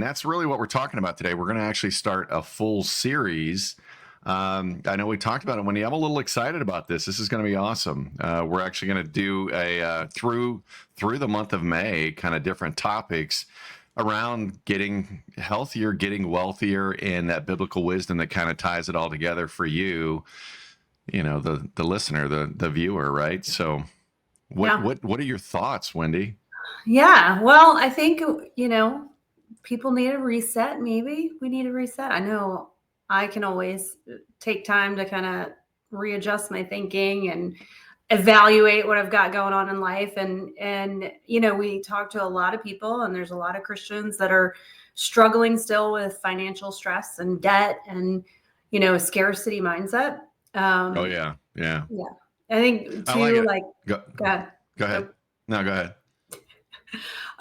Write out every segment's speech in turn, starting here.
that's really what we're talking about today. We're going to actually start a full series. I know we talked about it, Wendy. I'm a little excited about this. This is going to be awesome. We're actually going to do a through the month of May, kind of different topics around getting healthier, getting wealthier, and that biblical wisdom that kind of ties it all together for you, the listener, the viewer, right? So what are your thoughts, Wendy? Yeah, well, I think, people need a reset. Maybe we need a reset. I know I can always take time to kind of readjust my thinking and evaluate what I've got going on in life. And we talk to a lot of people, and there's a lot of Christians that are struggling still with financial stress and debt and, a scarcity mindset. Oh yeah. Yeah. I think too, Go ahead. No, go ahead.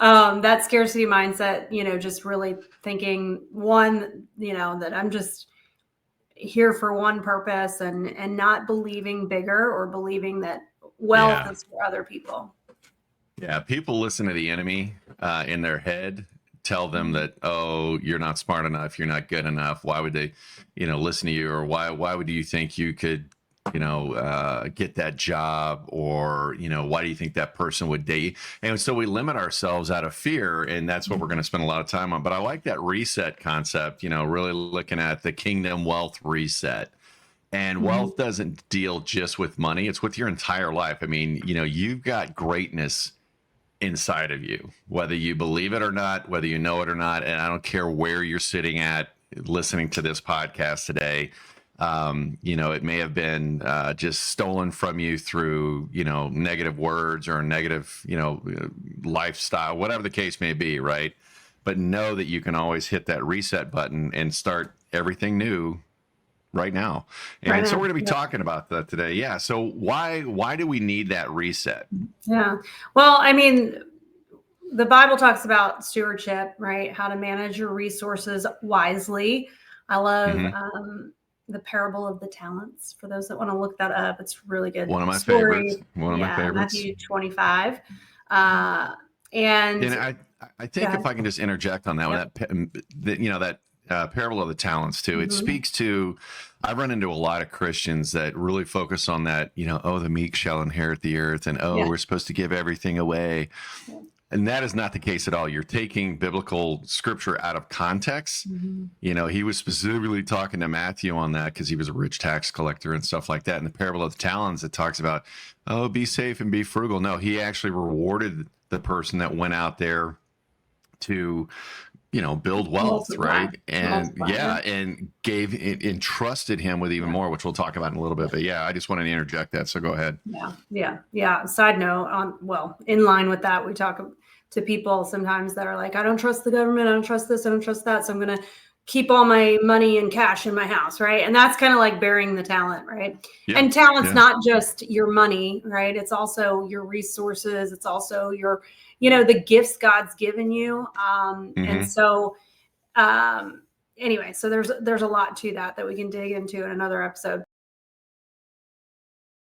That scarcity mindset, just really thinking that I'm just here for one purpose and not believing bigger or believing that wealth is for other people. Yeah. People listen to the enemy in their head, tell them that, oh, you're not smart enough. You're not good enough. Why would they, listen to you? Or why would you think you could, get that job? Or, why do you think that person would date you? And so we limit ourselves out of fear, and that's what we're going to spend a lot of time on. But I like that reset concept, really looking at the kingdom wealth reset. And wealth doesn't deal just with money. It's with your entire life. I mean, you've got greatness inside of you, whether you believe it or not, whether you know it or not. And I don't care where you're sitting at listening to this podcast today. It may have been just stolen from you through, negative words or negative, lifestyle, whatever the case may be, right? But know that you can always hit that reset button and start everything new right now. And so we're going to be talking about that today. Yeah. So why do we need that reset? Yeah. Well, I mean, the Bible talks about stewardship, right? How to manage your resources wisely. I love the parable of the talents. For those that want to look that up, it's really good. One of my story. favorites. One of my favorites. Matthew 25. And I think if I can just interject on that one, that parable of the talents too. It speaks to, I run into a lot of Christians that really focus on that, the meek shall inherit the earth, and we're supposed to give everything away. Yeah. And that is not the case at all. You're taking biblical scripture out of context. He was specifically talking to Matthew on that because he was a rich tax collector and stuff like that. In the parable of the talents, it talks about, be safe and be frugal. No, he actually rewarded the person that went out there to build wealth, right? And and entrusted him with even more, which we'll talk about in a little bit. But I just wanted to interject that. So go ahead. Yeah. Side note in line with that, we talk to people sometimes that are like, I don't trust the government. I don't trust this. I don't trust that. So I'm going to keep all my money in cash in my house. Right. And that's kind of like burying the talent. Right. Yeah. And talent's not just your money, right? It's also your resources. It's also your, the gifts God's given you. And so, anyway, so there's a lot to that we can dig into in another episode.